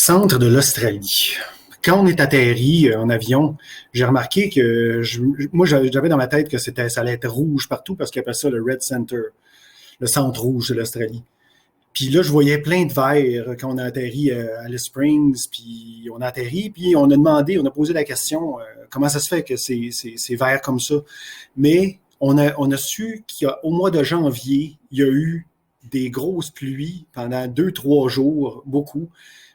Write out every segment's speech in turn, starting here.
Centre de l'Australie. Quand on est atterri en avion, j'ai remarqué que moi j'avais dans ma tête que ça allait être rouge partout parce qu'ils appellent ça le Red Center, le centre rouge de l'Australie. Puis là, je voyais plein de verts quand on a atterri à Alice Springs, puis on a atterri, puis on a posé la question, comment ça se fait que c'est vert comme ça? Mais on a su qu'au mois de janvier, il y a eu des grosses pluies pendant 2, 3 jours, beaucoup.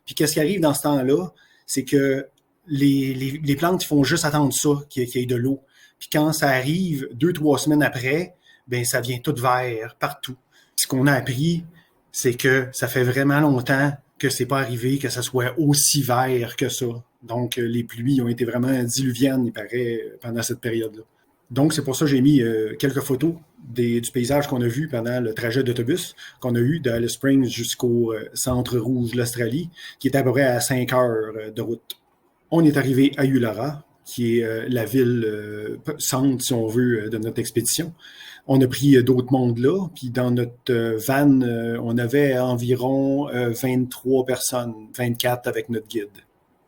Puis qu'est-ce qui arrive dans ce temps-là? C'est que les plantes font juste attendre ça, qu'il y ait de l'eau. Puis quand ça arrive 2, 3 semaines après, ben ça vient tout vert partout. Ce qu'on a appris, c'est que ça fait vraiment longtemps que c'est pas arrivé que ça soit aussi vert que ça. Donc, les pluies ont été vraiment diluviennes, il paraît, pendant cette période-là. Donc, c'est pour ça que j'ai mis quelques photos du paysage qu'on a vu pendant le trajet d'autobus qu'on a eu d'Alice Springs jusqu'au centre rouge de l'Australie, qui est à peu près à 5 heures de route. On est arrivé à Ulara, qui est la ville centre, si on veut, de notre expédition. On a pris d'autres mondes là, puis dans notre van, on avait environ 23 personnes, 24 avec notre guide.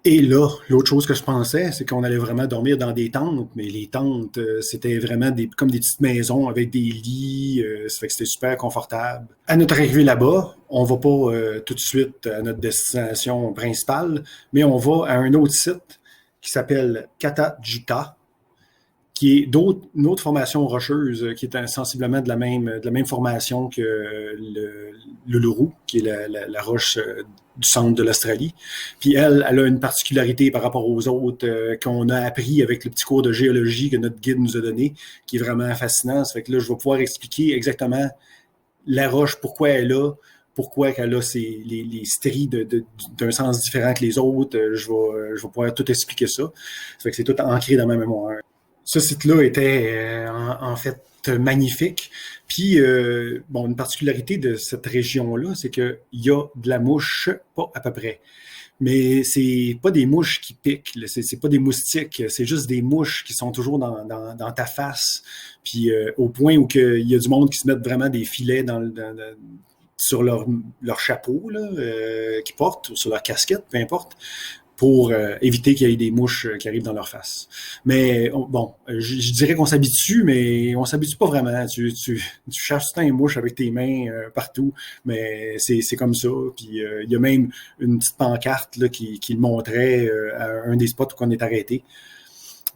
Et là, l'autre chose que je pensais, c'est qu'on allait vraiment dormir dans des tentes, mais les tentes, c'était vraiment comme des petites maisons avec des lits, ça fait que c'était super confortable. À notre arrivée là-bas, on va pas tout de suite à notre destination principale, mais on va à un autre site qui s'appelle Katajita, qui est une autre formation rocheuse qui est sensiblement de la même formation que l'Uluru, qui est la roche du centre de l'Australie. Puis elle a une particularité par rapport aux autres qu'on a appris avec le petit cours de géologie que notre guide nous a donné, qui est vraiment fascinant. Ça fait que là, je vais pouvoir expliquer exactement la roche, pourquoi elle est là, pourquoi qu'elle a les stries d'un sens différent que les autres. Je vais pouvoir tout expliquer ça. Ça fait que c'est tout ancré dans ma mémoire. Ce site-là était en fait magnifique. Puis, une particularité de cette région-là, c'est qu'il y a de la mouche, pas à peu près. Mais c'est pas des mouches qui piquent, c'est pas des moustiques, c'est juste des mouches qui sont toujours dans ta face. Puis, au point où il y a du monde qui se met vraiment des filets sur leur chapeau là, qu'ils portent, ou sur leur casquette, peu importe, pour éviter qu'il y ait des mouches qui arrivent dans leur face. Mais je dirais qu'on s'habitue, mais on s'habitue pas vraiment. Tu cherches tout le temps une mouche avec tes mains partout, mais c'est comme ça. Puis il y a même une petite pancarte là, qui le montrait à un des spots où on est arrêté,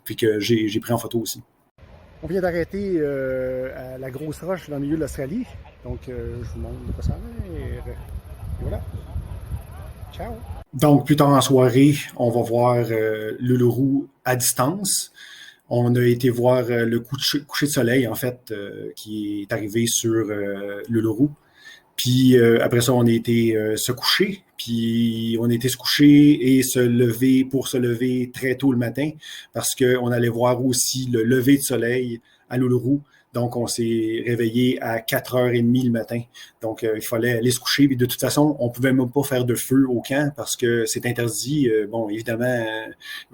puis que j'ai pris en photo aussi. On vient d'arrêter à la grosse roche dans le milieu de l'Australie. Donc, je vous montre de quoi ça a l'air. Et voilà. Ciao! Donc, plus tard en soirée, on va voir l'Uluru à distance. On a été voir le coucher de soleil, en fait, qui est arrivé sur l'Uluru. Puis après ça, on a été se coucher. Puis on a été se coucher et se lever pour se lever très tôt le matin parce qu'on allait voir aussi le lever de soleil à l'Uluru. Donc, on s'est réveillé à 4h30 le matin. Donc, il fallait aller se coucher. Puis de toute façon, on pouvait même pas faire de feu au camp parce que c'est interdit. Évidemment,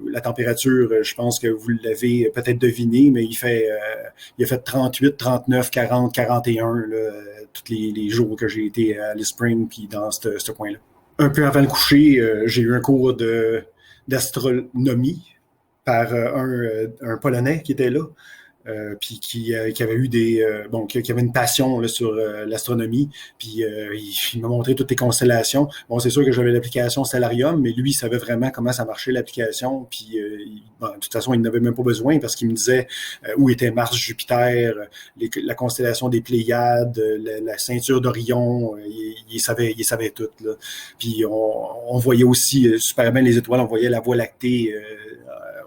la température, je pense que vous l'avez peut-être deviné, mais il a fait 38, 39, 40, 41 là, tous les jours que j'ai été à Alice Springs puis dans ce coin-là. Un peu avant le coucher, j'ai eu un cours d'astronomie par un Polonais qui était là. Puis qui avait eu qui avait une passion là, sur l'astronomie, puis il m'a montré toutes les constellations. Bon, c'est sûr que j'avais l'application Stellarium, mais lui, il savait vraiment comment ça marchait l'application, puis de toute façon, il n'avait même pas besoin parce qu'il me disait où était Mars, Jupiter, la constellation des Pléiades, la ceinture d'Orion, il savait tout. Là. Puis on voyait aussi super bien les étoiles, on voyait la Voie lactée,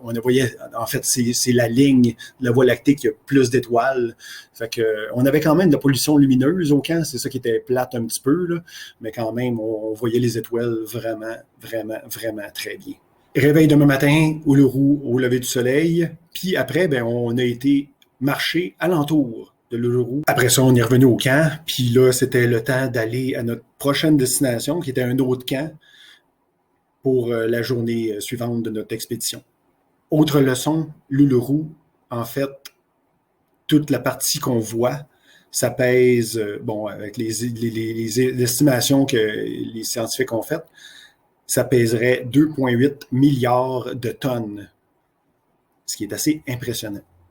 on voyait, en fait, c'est la ligne de la Voie lactée qui a plus d'étoiles. Fait que, on avait quand même de la pollution lumineuse au camp, c'est ça qui était plate un petit peu, là, mais quand même, on voyait les étoiles vraiment, vraiment, vraiment très bien. Réveil demain matin, Uluru, au lever du soleil, puis après, on a été marcher alentour de l'Uluru. Après ça, on est revenu au camp, puis là, c'était le temps d'aller à notre prochaine destination, qui était un autre camp, pour la journée suivante de notre expédition. Autre leçon, l'Uluru, en fait, toute la partie qu'on voit, ça pèse, avec les estimations que les scientifiques ont faites, ça pèserait 2,8 milliards de tonnes, ce qui est assez impressionnant.